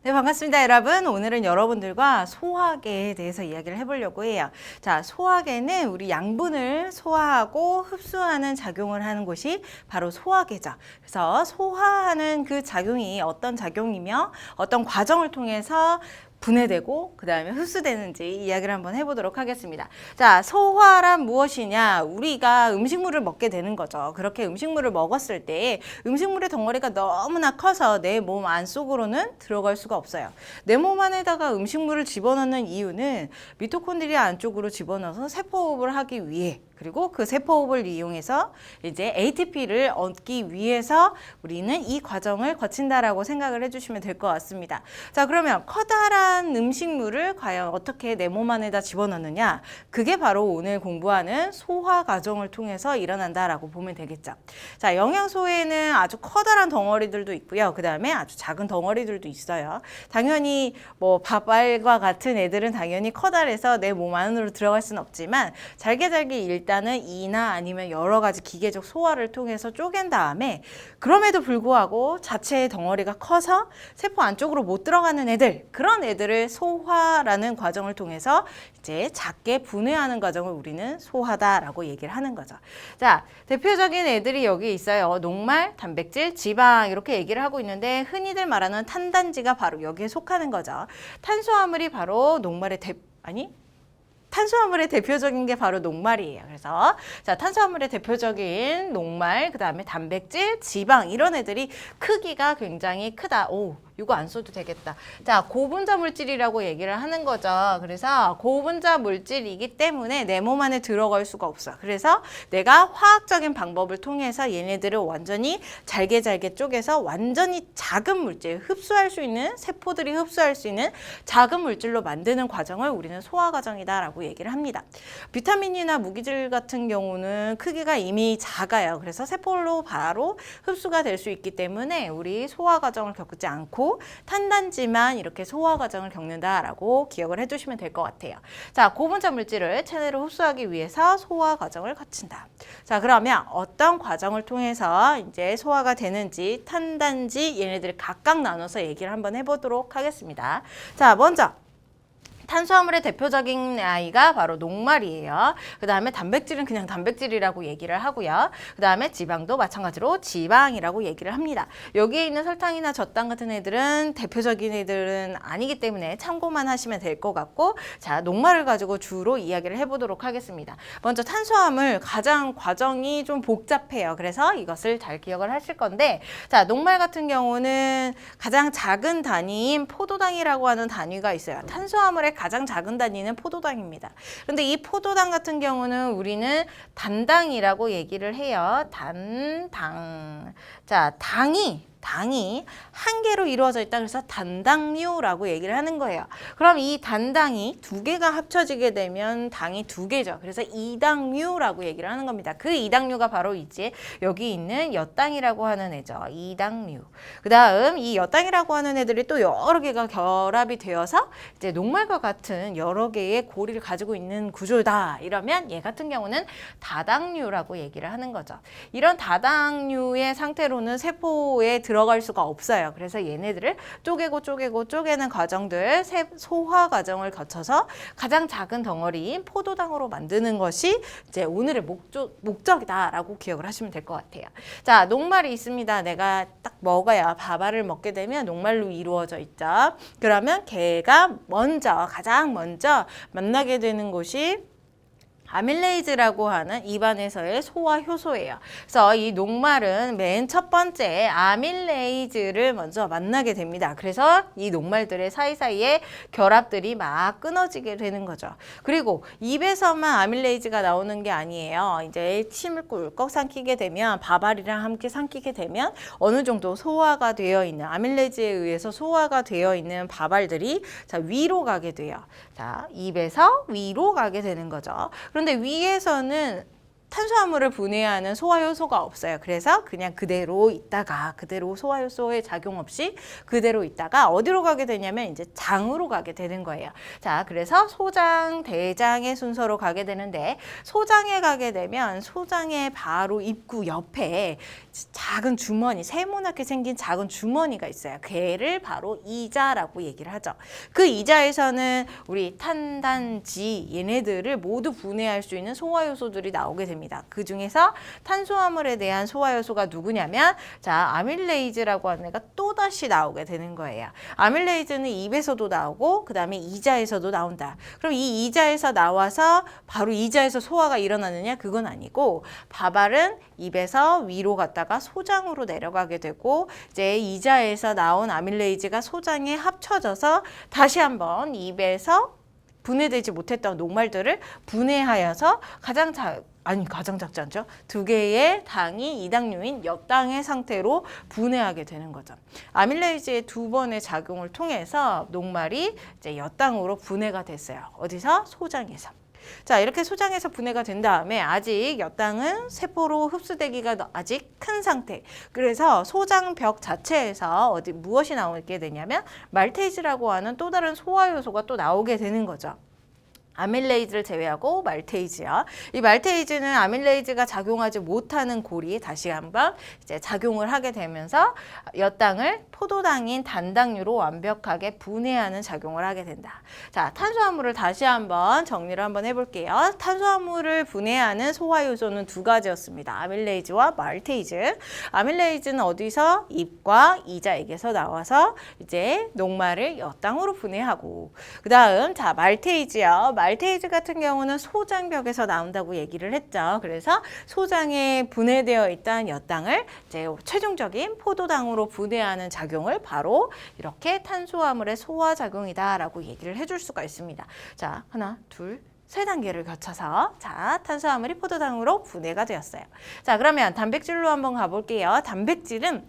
네, 반갑습니다, 여러분. 오늘은 여러분들과 소화계에 대해서 이야기를 해보려고 해요. 자, 소화계는 우리 양분을 소화하고 흡수하는 작용을 하는 곳이 바로 소화계죠. 그래서 소화하는 그 작용이 어떤 작용이며 어떤 과정을 통해서 분해되고 그 다음에 흡수되는지 이야기를 한번 해보도록 하겠습니다. 자, 소화란 무엇이냐? 우리가 음식물을 먹게 되는 거죠. 그렇게 음식물을 먹었을 때 음식물의 덩어리가 너무나 커서 내 몸 안쪽으로는 들어갈 수가 없어요. 내 몸 안에다가 음식물을 집어넣는 이유는 미토콘드리아 안쪽으로 집어넣어서 세포호흡을 하기 위해, 그리고 그 세포호흡을 이용해서 이제 ATP를 얻기 위해서 우리는 이 과정을 거친다라고 생각을 해주시면 될 것 같습니다. 자, 그러면 커다란 음식물을 과연 어떻게 내 몸 안에다 집어넣느냐? 그게 바로 오늘 공부하는 소화 과정을 통해서 일어난다라고 보면 되겠죠. 자, 영양소에는 아주 커다란 덩어리들도 있고요. 그 다음에 아주 작은 덩어리들도 있어요. 당연히 뭐 밥알과 같은 애들은 당연히 커다래서 내 몸 안으로 들어갈 수는 없지만 잘게 일단은 이나 아니면 여러 가지 기계적 소화를 통해서 쪼갠 다음에, 그럼에도 불구하고 자체의 덩어리가 커서 세포 안쪽으로 못 들어가는 애들, 그런 애들을 소화라는 과정을 통해서 이제 작게 분해하는 과정을 우리는 소화다라고 얘기를 하는 거죠. 자, 대표적인 애들이 여기 있어요. 녹말, 단백질, 지방 이렇게 얘기를 하고 있는데, 흔히들 말하는 탄단지가 바로 여기에 속하는 거죠. 탄수화물이 바로 녹말의 탄수화물의 대표적인 게 바로 녹말이에요. 그래서 자, 탄수화물의 대표적인 녹말, 그 다음에 단백질, 지방 이런 애들이 크기가 굉장히 크다. 오, 이거 안 써도 되겠다. 자, 고분자 물질이라고 얘기를 하는 거죠. 그래서 고분자 물질이기 때문에 내 몸 안에 들어갈 수가 없어. 그래서 내가 화학적인 방법을 통해서 얘네들을 완전히 잘게 쪼개서 완전히 작은 물질, 흡수할 수 있는, 세포들이 흡수할 수 있는 작은 물질로 만드는 과정을 우리는 소화 과정이다라고 얘기를 합니다. 비타민이나 무기질 같은 경우는 크기가 이미 작아요. 그래서 세포로 바로 흡수가 될 수 있기 때문에 우리 소화 과정을 겪지 않고 탄단지만 이렇게 소화 과정을 겪는다라고 기억을 해주시면 될 것 같아요. 자, 고분자 물질을 체내로 흡수하기 위해서 소화 과정을 거친다. 자, 그러면 어떤 과정을 통해서 이제 소화가 되는지 탄단지 얘네들을 각각 나눠서 얘기를 한번 해보도록 하겠습니다. 자, 먼저 탄수화물의 대표적인 아이가 바로 녹말이에요. 그 다음에 단백질은 그냥 단백질이라고 얘기를 하고요. 그 다음에 지방도 마찬가지로 지방이라고 얘기를 합니다. 여기에 있는 설탕이나 젖당 같은 애들은 대표적인 애들은 아니기 때문에 참고만 하시면 될 것 같고, 자, 녹말을 가지고 주로 이야기를 해보도록 하겠습니다. 먼저 탄수화물 가장 과정이 좀 복잡해요. 그래서 이것을 잘 기억을 하실 건데, 자, 녹말 같은 경우는 가장 작은 단위인 포도당이라고 하는 단위가 있어요. 탄수화물의 가장 작은 단위는 포도당입니다. 그런데 이 포도당 같은 경우는 우리는 단당이라고 얘기를 해요. 단당. 자, 당이 한 개로 이루어져 있다. 그래서 단당류라고 얘기를 하는 거예요. 그럼 이 단당이 두 개가 합쳐지게 되면 당이 두 개죠. 그래서 이당류라고 얘기를 하는 겁니다. 그 이당류가 바로 이제 여기 있는 엿당이라고 하는 애죠. 이당류. 그 다음 이 엿당이라고 하는 애들이 또 여러 개가 결합이 되어서 이제 녹말과 같은 여러 개의 고리를 가지고 있는 구조다. 이러면 얘 같은 경우는 다당류라고 얘기를 하는 거죠. 이런 다당류의 상태로는 세포에 들어갈 수가 없어요. 그래서 얘네들을 쪼개는 과정들, 소화 과정을 거쳐서 가장 작은 덩어리인 포도당으로 만드는 것이 이제 오늘의 목적이다라고 기억을 하시면 될 것 같아요. 자, 녹말이 있습니다. 내가 딱 먹어야 밥알을 먹게 되면 녹말로 이루어져 있죠. 그러면 걔가 가장 먼저 만나게 되는 곳이 아밀레이즈라고 하는 입안에서의 소화 효소예요. 그래서 이 녹말은 맨 첫 번째 아밀레이즈를 먼저 만나게 됩니다. 그래서 이 녹말들의 사이사이에 결합들이 막 끊어지게 되는 거죠. 그리고 입에서만 아밀레이즈가 나오는 게 아니에요. 이제 침을 꿀꺽 삼키게 되면, 밥알이랑 함께 삼키게 되면 어느 정도 소화가 되어 있는, 아밀레이즈에 의해서 소화가 되어 있는 밥알들이 자, 위로 가게 돼요. 자, 입에서 위로 가게 되는 거죠. 그런데 위에서는 탄수화물을 분해하는 소화효소가 없어요. 그래서 그냥 그대로 있다가 그대로 소화효소의 작용 없이 그대로 있다가 어디로 가게 되냐면 이제 장으로 가게 되는 거예요. 자, 그래서 소장, 대장의 순서로 가게 되는데 소장에 가게 되면 소장의 바로 입구 옆에 작은 주머니, 세모나게 생긴 작은 주머니가 있어요. 걔를 바로 이자라고 얘기를 하죠. 그 이자에서는 우리 탄단지 얘네들을 모두 분해할 수 있는 소화효소들이 나오게 됩니다. 그 중에서 탄수화물에 대한 소화효소가 누구냐면 자, 아밀레이즈라고 하는 애가 또다시 나오게 되는 거예요. 아밀레이즈는 입에서도 나오고 그 다음에 이자에서도 나온다. 그럼 이 이자에서 나와서 바로 이자에서 소화가 일어나느냐? 그건 아니고 밥알은 입에서 위로 갔다가 소장으로 내려가게 되고 이제 이자에서 나온 아밀레이즈가 소장에 합쳐져서 다시 한번 입에서 분해되지 못했던 녹말들을 분해하여서 가장 작지 않죠? 두 개의 당이 이당류인 엿당의 상태로 분해하게 되는 거죠. 아밀레이즈의 두 번의 작용을 통해서 녹말이 이제 엿당으로 분해가 됐어요. 어디서? 소장에서. 자, 이렇게 소장에서 분해가 된 다음에 아직 엿당은 세포로 흡수되기가 아직 큰 상태. 그래서 소장벽 자체에서 무엇이 나오게 되냐면 말테이즈라고 하는 또 다른 소화효소가 또 나오게 되는 거죠. 아밀레이즈를 제외하고 말테이즈요. 이 말테이즈는 아밀레이즈가 작용하지 못하는 골이 다시 한번 이제 작용을 하게 되면서 엿당을 포도당인 단당류로 완벽하게 분해하는 작용을 하게 된다. 자, 탄수화물을 다시 한번 정리를 한번 해볼게요. 탄수화물을 분해하는 소화효소는 두 가지였습니다. 아밀레이즈와 말테이즈. 아밀레이즈는 어디서? 잎과 이자액에서 나와서 이제 녹말을 엿당으로 분해하고 그 다음 자, 말테이즈요. 말테이즈 같은 경우는 소장벽에서 나온다고 얘기를 했죠. 그래서 소장에 분해되어 있던 엿당을 이제 최종적인 포도당으로 분해하는 작용을 바로 이렇게 탄수화물의 소화작용이다라고 얘기를 해줄 수가 있습니다. 자, 하나, 둘, 세 단계를 거쳐서 자, 탄수화물이 포도당으로 분해가 되었어요. 자, 그러면 단백질로 한번 가볼게요. 단백질은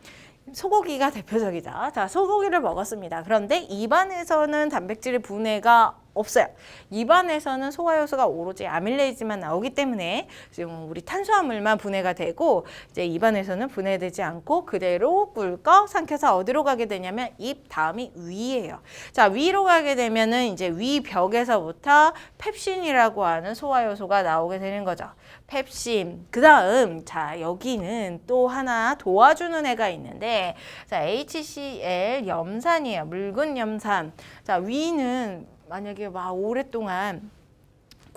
소고기가 대표적이죠. 자, 소고기를 먹었습니다. 그런데 입안에서는 단백질의 분해가 없어요. 입안에서는 소화효소가 오로지 아밀레이즈만 나오기 때문에 지금 우리 탄수화물만 분해가 되고 이제 입안에서는 분해되지 않고 그대로 꿀꺽 삼켜서 어디로 가게 되냐면 입 다음이 위예요. 자, 위로 가게 되면은 이제 위 벽에서부터 펩신이라고 하는 소화효소가 나오게 되는 거죠. 펩신. 그 다음 자, 여기는 또 하나 도와주는 애가 있는데 자, HCl 염산이에요. 묽은 염산. 자, 위는 만약에 막 오랫동안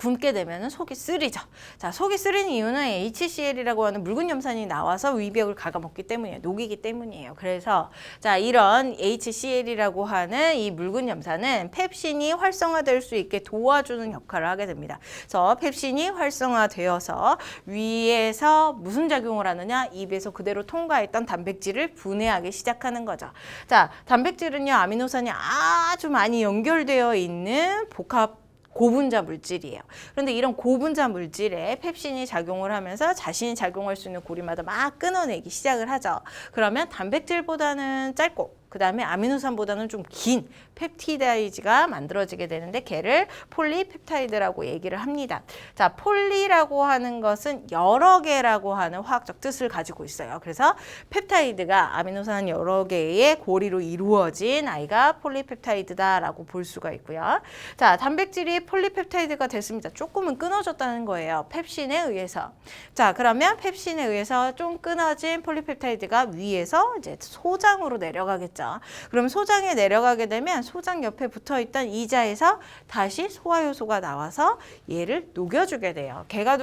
굶게 되면 속이 쓰리죠. 자, 속이 쓰리는 이유는 HCl이라고 하는 묽은 염산이 나와서 위벽을 갉아먹기 때문이에요. 녹이기 때문이에요. 그래서 자, 이런 HCl이라고 하는 이 묽은 염산은 펩신이 활성화될 수 있게 도와주는 역할을 하게 됩니다. 그래서 펩신이 활성화되어서 위에서 무슨 작용을 하느냐? 입에서 그대로 통과했던 단백질을 분해하기 시작하는 거죠. 자, 단백질은요, 아미노산이 아주 많이 연결되어 있는 복합 고분자 물질이에요. 그런데 이런 고분자 물질에 펩신이 작용을 하면서 자신이 작용할 수 있는 고리마다 막 끊어내기 시작을 하죠. 그러면 단백질보다는 짧고 그 다음에 아미노산보다는 좀 긴 펩티다이즈가 만들어지게 되는데 걔를 폴리펩타이드라고 얘기를 합니다. 자, 폴리라고 하는 것은 여러 개라고 하는 화학적 뜻을 가지고 있어요. 그래서 펩타이드가 아미노산 여러 개의 고리로 이루어진 아이가 폴리펩타이드다라고 볼 수가 있고요. 자, 단백질이 폴리펩타이드가 됐습니다. 조금은 끊어졌다는 거예요. 펩신에 의해서. 자, 그러면 펩신에 의해서 좀 끊어진 폴리펩타이드가 위에서 이제 소장으로 내려가겠죠. 그럼 소장에 내려가게 되면 소장 옆에 붙어있던 이자에서 다시 소화효소가 나와서 얘를 녹여주게 돼요. 걔가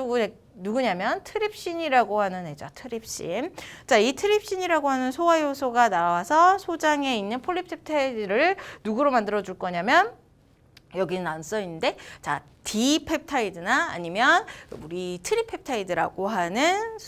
누구냐면 트립신이라고 하는 애죠. 트립신. 자, 이 트립신이라고 하는 소화효소가 나와서 소장에 있는 폴리펩타이드를 누구로 만들어줄 거냐면 여기는 안 써있는데 자, 디펩타이드나 아니면 우리 트리펩타이드라고 하는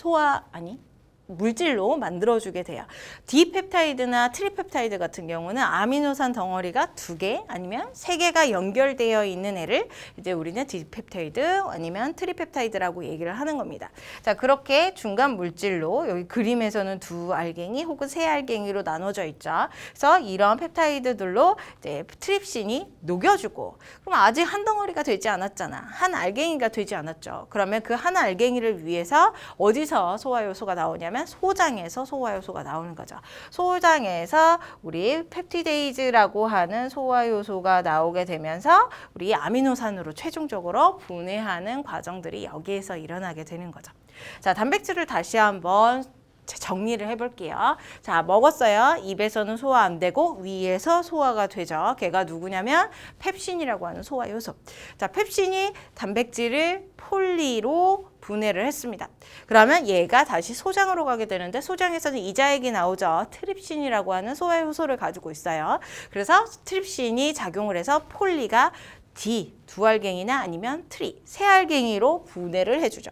물질로 만들어주게 돼요. 디펩타이드나 트리펩타이드 같은 경우는 아미노산 덩어리가 2개 아니면 3개가 연결되어 있는 애를 이제 우리는 디펩타이드 아니면 트리펩타이드라고 얘기를 하는 겁니다. 자, 그렇게 중간 물질로 여기 그림에서는 2알갱이 혹은 3알갱이로 나눠져 있죠. 그래서 이런 펩타이드들로 이제 트립신이 녹여주고, 그럼 아직 한 덩어리가 되지 않았잖아. 한 알갱이가 되지 않았죠. 그러면 그 한 알갱이를 위해서 어디서 소화효소가 나오냐면 소장에서 소화효소가 나오는 거죠. 소장에서 우리 펩티데이즈라고 하는 소화효소가 나오게 되면서 우리 아미노산으로 최종적으로 분해하는 과정들이 여기에서 일어나게 되는 거죠. 자, 단백질을 다시 한번 정리를 해볼게요. 자, 먹었어요. 입에서는 소화 안 되고 위에서 소화가 되죠. 걔가 누구냐면 펩신이라고 하는 소화효소. 자, 펩신이 단백질을 폴리로 분해를 했습니다. 그러면 얘가 다시 소장으로 가게 되는데 소장에서는 이자액이 나오죠. 트립신이라고 하는 소화효소를 가지고 있어요. 그래서 트립신이 작용을 해서 폴리가 D, 2알갱이나 아니면 트리, 3알갱이로 분해를 해주죠.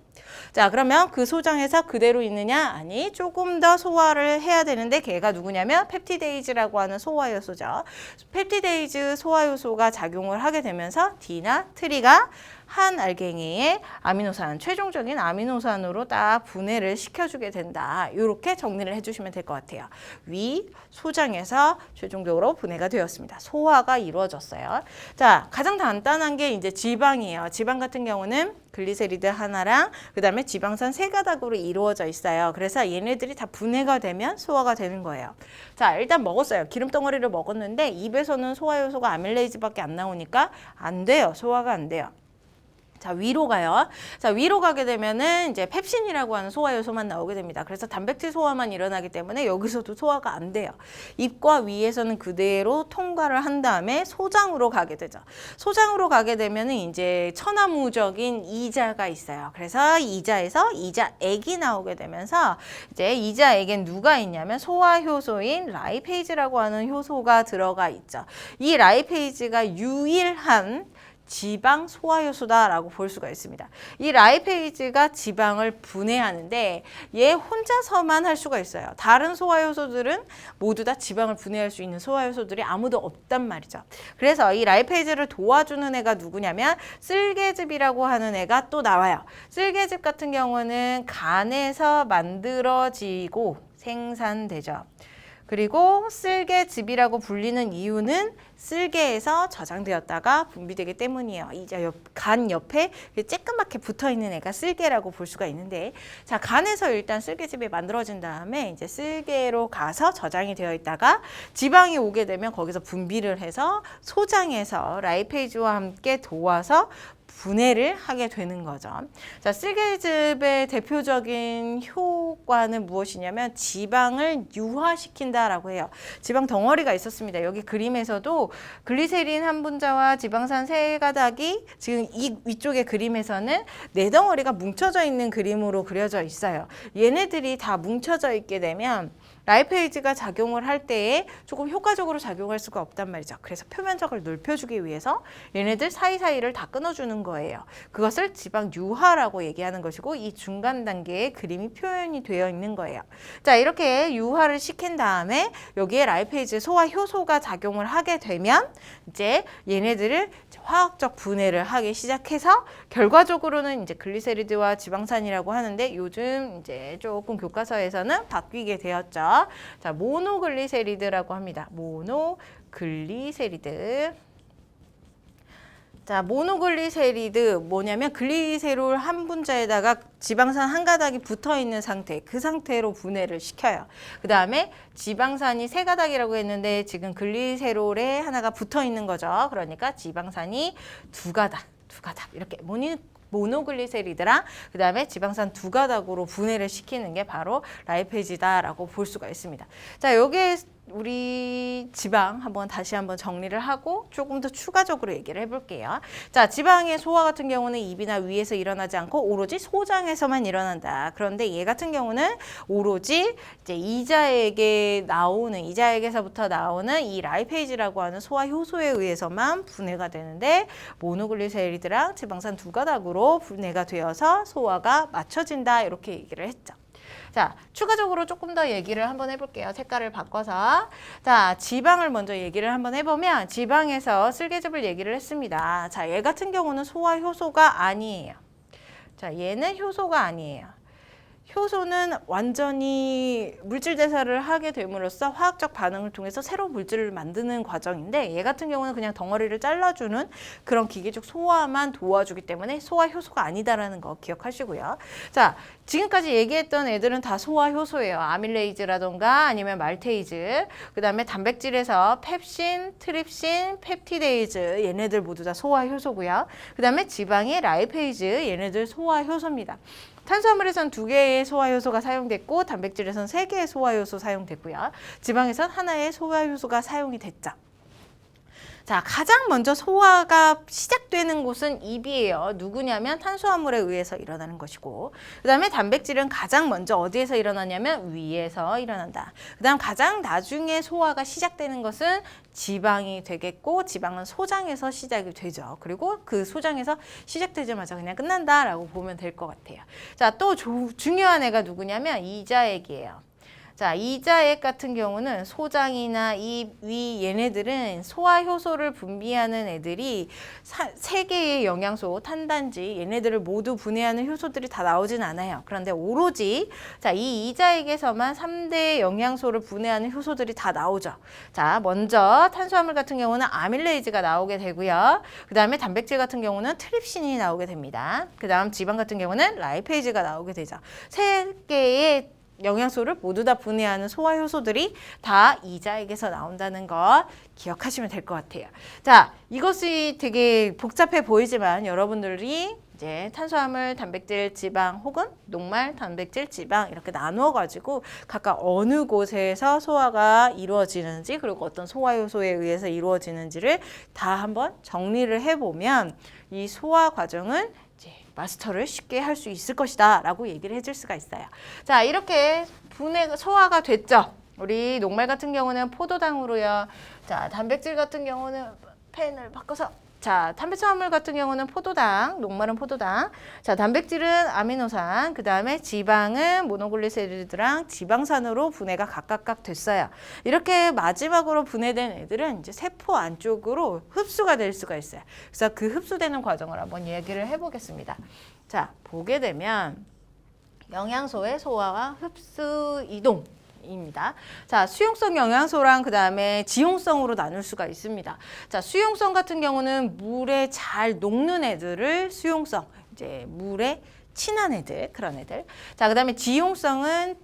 자, 그러면 그 소장에서 그대로 있느냐? 아니, 조금 더 소화를 해야 되는데 걔가 누구냐면 펩티데이즈라고 하는 소화효소죠. 펩티데이즈 소화효소가 작용을 하게 되면서 D나 트리가 한 알갱이의 아미노산, 최종적인 아미노산으로 딱 분해를 시켜주게 된다. 이렇게 정리를 해주시면 될 것 같아요. 위, 소장에서 최종적으로 분해가 되었습니다. 소화가 이루어졌어요. 자, 가장 간단한 게 이제 지방이에요. 지방 같은 경우는 글리세리드 하나랑 그 다음에 지방산 3가닥으로 이루어져 있어요. 그래서 얘네들이 다 분해가 되면 소화가 되는 거예요. 자, 일단 먹었어요. 기름덩어리를 먹었는데 입에서는 소화효소가 아밀레이즈밖에 안 나오니까 안 돼요. 소화가 안 돼요. 자, 위로 가요. 자, 위로 가게 되면은 이제 펩신이라고 하는 소화효소만 나오게 됩니다. 그래서 단백질 소화만 일어나기 때문에 여기서도 소화가 안 돼요. 입과 위에서는 그대로 통과를 한 다음에 소장으로 가게 되죠. 소장으로 가게 되면은 이제 천하무적인 이자가 있어요. 그래서 이자에서 이자액이 나오게 되면서 이제 이자액엔 누가 있냐면 소화효소인 라이페이즈라고 하는 효소가 들어가 있죠. 이 라이페이즈가 유일한 지방 소화효소다라고 볼 수가 있습니다. 이 라이페이즈가 지방을 분해하는데 얘 혼자서만 할 수가 있어요. 다른 소화효소들은 모두 다 지방을 분해할 수 있는 소화효소들이 아무도 없단 말이죠. 그래서 이 라이페이즈를 도와주는 애가 누구냐면 쓸개즙이라고 하는 애가 또 나와요. 쓸개즙 같은 경우는 간에서 만들어지고 생산되죠. 그리고 쓸개즙이라고 불리는 이유는 쓸개에서 저장되었다가 분비되기 때문이에요. 이제 간 옆에 쬐끄맣게 붙어있는 애가 쓸개라고 볼 수가 있는데, 자, 간에서 일단 쓸개즙이 만들어진 다음에 이제 쓸개로 가서 저장이 되어 있다가 지방이 오게 되면 거기서 분비를 해서 소장에서 라이페이즈와 함께 도와서 분해를 하게 되는 거죠. 자, 쓸개즙의 대표적인 효과는 무엇이냐면 지방을 유화시킨다라고 해요. 지방 덩어리가 있었습니다. 여기 그림에서도 글리세린 한 분자와 지방산 3가닥이 지금 이 위쪽의 그림에서는 4덩어리가 뭉쳐져 있는 그림으로 그려져 있어요. 얘네들이 다 뭉쳐져 있게 되면 라이페이즈가 작용을 할 때에 조금 효과적으로 작용할 수가 없단 말이죠. 그래서 표면적을 넓혀주기 위해서 얘네들 사이사이를 다 끊어주는 거예요. 그것을 지방 유화라고 얘기하는 것이고 이 중간 단계에 그림이 표현이 되어 있는 거예요. 자, 이렇게 유화를 시킨 다음에 여기에 라이페이즈 소화 효소가 작용을 하게 되면 이제 얘네들을 화학적 분해를 하기 시작해서 결과적으로는 이제 글리세리드와 지방산이라고 하는데 요즘 이제 조금 교과서에서는 바뀌게 되었죠. 자, 모노글리세리드라고 합니다. 모노글리세리드. 자, 모노글리세리드 뭐냐면 글리세롤 한 분자에다가 지방산 1가닥이 붙어 있는 상태, 그 상태로 분해를 시켜요. 그 다음에 지방산이 3가닥이라고 했는데 지금 글리세롤에 하나가 붙어 있는 거죠. 그러니까 지방산이 2가닥 이렇게 모노글리세리드랑 그 다음에 지방산 2가닥으로 분해를 시키는 게 바로 라이페이즈다라고 볼 수가 있습니다. 자, 여기에 우리 지방 다시 한번 정리를 하고 조금 더 추가적으로 얘기를 해볼게요. 자, 지방의 소화 같은 경우는 입이나 위에서 일어나지 않고 오로지 소장에서만 일어난다. 그런데 얘 같은 경우는 오로지 이제 이자액에서부터 나오는 이 라이페이즈라고 하는 소화 효소에 의해서만 분해가 되는데 모노글리세리드랑 지방산 2가닥으로 분해가 되어서 소화가 맞춰진다. 이렇게 얘기를 했죠. 자, 자, 추가적으로 조금 더 얘기를 한번 해볼게요. 색깔을 바꿔서. 자, 지방을 먼저 얘기를 한번 해보면 지방에서 쓸개즙을 얘기를 했습니다. 자, 얘 같은 경우는 소화 효소가 아니에요. 자, 얘는 효소가 아니에요. 효소는 완전히 물질 대사를 하게 됨으로써 화학적 반응을 통해서 새로운 물질을 만드는 과정인데 얘 같은 경우는 그냥 덩어리를 잘라주는 그런 기계적 소화만 도와주기 때문에 소화 효소가 아니다라는 거 기억하시고요. 자, 지금까지 얘기했던 애들은 다 소화 효소예요. 아밀레이즈라던가 아니면 말테이즈, 그 다음에 단백질에서 펩신, 트립신, 펩티데이즈 얘네들 모두 다 소화 효소고요. 그 다음에 지방의 라이페이즈 얘네들 소화 효소입니다. 탄수화물에선 2개의 소화효소가 사용됐고 단백질에선 3개의 소화효소 사용됐고요. 지방에선 하나의 소화효소가 사용이 됐죠. 자, 가장 먼저 소화가 시작되는 곳은 입이에요. 누구냐면 탄수화물에 의해서 일어나는 것이고, 그 다음에 단백질은 가장 먼저 어디에서 일어나냐면 위에서 일어난다. 그 다음 가장 나중에 소화가 시작되는 것은 지방이 되겠고, 지방은 소장에서 시작이 되죠. 그리고 그 소장에서 시작되자마자 그냥 끝난다라고 보면 될 것 같아요. 자, 또 중요한 애가 누구냐면 이자액이에요. 자, 이자액 같은 경우는 소장이나 입, 위 얘네들은 소화효소를 분비하는 애들이 3개의 영양소, 탄단지 얘네들을 모두 분해하는 효소들이 다 나오진 않아요. 그런데 오로지 자, 이 이자액에서만 3대 영양소를 분해하는 효소들이 다 나오죠. 자, 먼저 탄수화물 같은 경우는 아밀레이즈가 나오게 되고요. 그 다음에 단백질 같은 경우는 트립신이 나오게 됩니다. 그 다음 지방 같은 경우는 라이페이즈가 나오게 되죠. 3개의 영양소를 모두 다 분해하는 소화효소들이 다 이자액에서 나온다는 거 기억하시면 될 것 같아요. 자, 이것이 되게 복잡해 보이지만 여러분들이 이제 탄수화물, 단백질, 지방 혹은 녹말, 단백질, 지방 이렇게 나누어 가지고 각각 어느 곳에서 소화가 이루어지는지 그리고 어떤 소화효소에 의해서 이루어지는지를 다 한번 정리를 해보면 이 소화 과정은 마스터를 쉽게 할 수 있을 것이다 라고 얘기를 해줄 수가 있어요. 자, 이렇게 소화가 됐죠. 우리 녹말 같은 경우는 포도당으로요. 자, 단백질 같은 경우는 펜을 바꿔서 자, 탄수화물 같은 경우는 포도당, 녹말은 포도당. 자, 단백질은 아미노산, 그 다음에 지방은 모노글리세리드랑 지방산으로 분해가 각각 됐어요. 이렇게 마지막으로 분해된 애들은 이제 세포 안쪽으로 흡수가 될 수가 있어요. 그래서 그 흡수되는 과정을 한번 얘기를 해보겠습니다. 자, 보게 되면 영양소의 소화와 흡수 이동. 입니다. 자, 수용성 영양소랑 그 다음에 지용성으로 나눌 수가 있습니다. 자, 수용성 같은 경우는 물에 잘 녹는 애들을 수용성, 이제 물에 친한 애들, 그런 애들. 자, 그 다음에 지용성은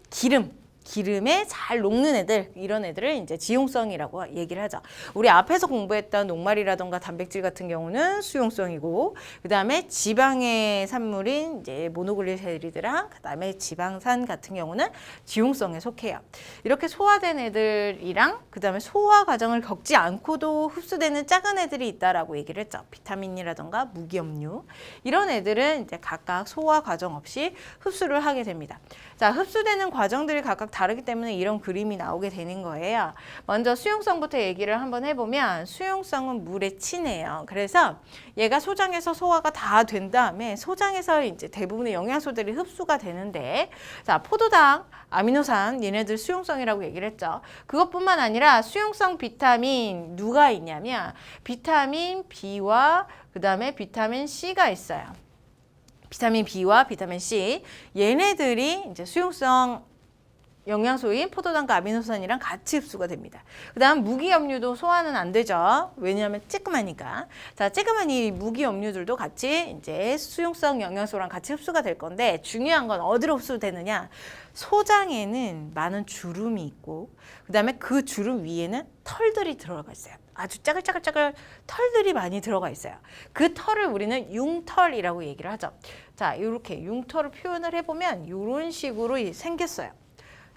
기름에 잘 녹는 애들, 이런 애들을 이제 지용성이라고 얘기를 하죠. 우리 앞에서 공부했던 녹말이라던가 단백질 같은 경우는 수용성이고, 그 다음에 지방의 산물인 이제 모노글리세리드랑 그 다음에 지방산 같은 경우는 지용성에 속해요. 이렇게 소화된 애들이랑 그 다음에 소화 과정을 겪지 않고도 흡수되는 작은 애들이 있다라고 얘기를 했죠. 비타민이라던가 무기염류 이런 애들은 이제 각각 소화 과정 없이 흡수를 하게 됩니다. 자, 흡수되는 과정들이 각각 다르기 때문에 이런 그림이 나오게 되는 거예요. 먼저 수용성부터 얘기를 한번 해보면 수용성은 물에 친해요. 그래서 얘가 소장에서 소화가 다 된 다음에 소장에서 이제 대부분의 영양소들이 흡수가 되는데 자, 포도당, 아미노산 얘네들 수용성이라고 얘기를 했죠. 그것뿐만 아니라 수용성 비타민 누가 있냐면 비타민 B와 그 다음에 비타민 C가 있어요. 비타민 B와 비타민 C 얘네들이 이제 수용성 영양소인 포도당과 아미노산이랑 같이 흡수가 됩니다. 그 다음 무기염류도 소화는 안 되죠. 왜냐하면 찌끄마니까. 자, 찌끄만 이 무기염류들도 같이 이제 수용성 영양소랑 같이 흡수가 될 건데 중요한 건 어디로 흡수되느냐. 소장에는 많은 주름이 있고 그 다음에 그 주름 위에는 털들이 들어가 있어요. 아주 짜글짜글짜글 털들이 많이 들어가 있어요. 그 털을 우리는 융털이라고 얘기를 하죠. 자, 이렇게 융털을 표현을 해보면 이런 식으로 생겼어요.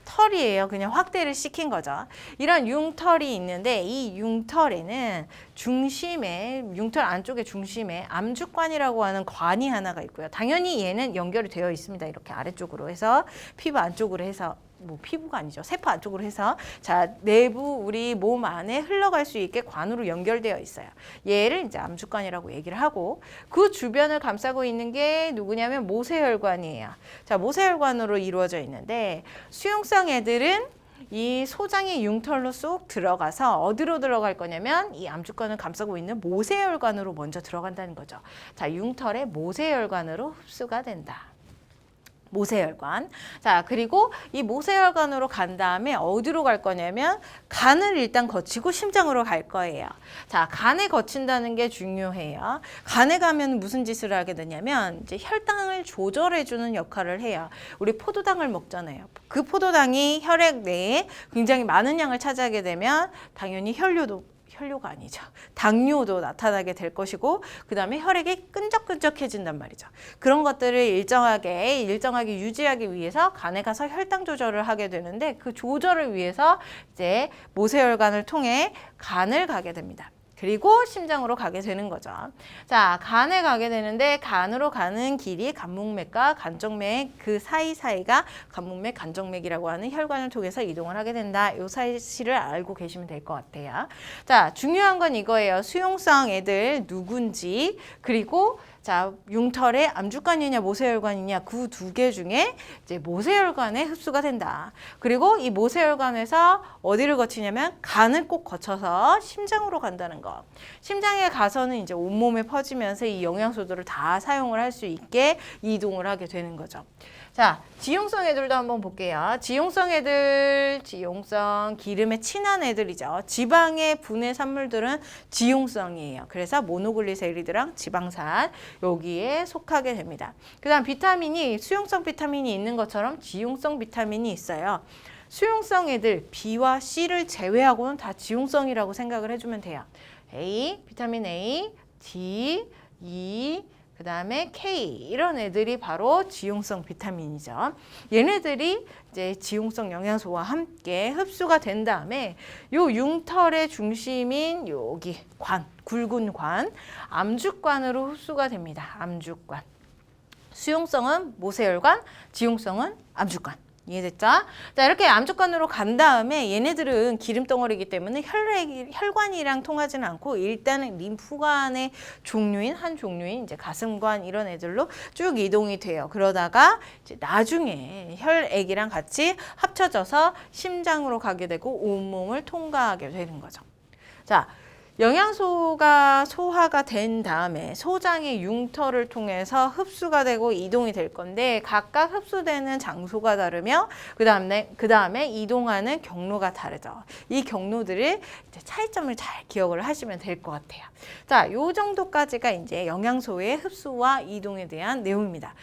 털이에요. 그냥 확대를 시킨 거죠. 이런 융털이 있는데 이 융털에는 중심에 융털 안쪽에 중심에 암주관이라고 하는 관이 하나가 있고요. 당연히 얘는 연결이 되어 있습니다. 이렇게 아래쪽으로 해서 피부 안쪽으로 해서 뭐 피부가 아니죠. 세포 안쪽으로 해서 자 내부 우리 몸 안에 흘러갈 수 있게 관으로 연결되어 있어요. 얘를 이제 암주관이라고 얘기를 하고 그 주변을 감싸고 있는 게 누구냐면 모세혈관이에요. 자 모세혈관으로 이루어져 있는데 수용성 애들은 이 소장의 융털로 쏙 들어가서 어디로 들어갈 거냐면 이 암주관을 감싸고 있는 모세혈관으로 먼저 들어간다는 거죠. 자 융털의 모세혈관으로 흡수가 된다. 모세혈관. 자, 그리고 이 모세혈관으로 간 다음에 어디로 갈 거냐면 간을 일단 거치고 심장으로 갈 거예요. 자, 간에 거친다는 게 중요해요. 간에 가면 무슨 짓을 하게 되냐면 이제 혈당을 조절해 주는 역할을 해요. 우리 포도당을 먹잖아요. 그 포도당이 혈액 내에 굉장히 많은 양을 차지하게 되면 당연히 혈류가 아니죠. 당뇨도 나타나게 될 것이고 그 다음에 혈액이 끈적끈적해진단 말이죠. 그런 것들을 일정하게 유지하기 위해서 간에 가서 혈당 조절을 하게 되는데 그 조절을 위해서 이제 모세혈관을 통해 간을 가게 됩니다. 그리고 심장으로 가게 되는 거죠. 자, 간에 가게 되는데 간으로 가는 길이 간목맥과 간정맥 그 사이사이가 간목맥, 간정맥이라고 하는 혈관을 통해서 이동을 하게 된다. 이 사실을 알고 계시면 될 것 같아요. 자, 중요한 건 이거예요. 수용성 애들 누군지 그리고 자, 융털의 암주관이냐 모세혈관이냐 그 두 개 중에 이제 모세혈관에 흡수가 된다. 그리고 이 모세혈관에서 어디를 거치냐면 간을 꼭 거쳐서 심장으로 간다는 거. 심장에 가서는 이제 온몸에 퍼지면서 이 영양소들을 다 사용을 할 수 있게 이동을 하게 되는 거죠. 자, 지용성 애들도 한번 볼게요. 지용성 애들, 지용성, 기름에 친한 애들이죠. 지방의 분해 산물들은 지용성이에요. 그래서 모노글리세리드랑 지방산 여기에 속하게 됩니다. 그 다음 비타민이 수용성 비타민이 있는 것처럼 지용성 비타민이 있어요. 수용성 애들 B와 C를 제외하고는 다 지용성이라고 생각을 해주면 돼요. A, 비타민 A, D, E, 그 다음에 K 이런 애들이 바로 지용성 비타민이죠. 얘네들이 이제 지용성 영양소와 함께 흡수가 된 다음에 요 융털의 중심인 여기 관, 굵은 관, 암주관으로 흡수가 됩니다. 암주관. 수용성은 모세혈관, 지용성은 암주관. 이해됐죠? 자, 이렇게 암주관으로 간 다음에 얘네들은 기름덩어리이기 때문에 혈관이랑 통하지는 않고 일단은 림프관의 한 종류인 이제 가슴관 이런 애들로 쭉 이동이 돼요. 그러다가 이제 나중에 혈액이랑 같이 합쳐져서 심장으로 가게 되고 온몸을 통과하게 되는 거죠. 자, 영양소가 소화가 된 다음에 소장의 융털을 통해서 흡수가 되고 이동이 될 건데 각각 흡수되는 장소가 다르며 그 다음에 이동하는 경로가 다르죠. 이 경로들을 이제 차이점을 잘 기억을 하시면 될 것 같아요. 자, 요 정도까지가 이제 영양소의 흡수와 이동에 대한 내용입니다.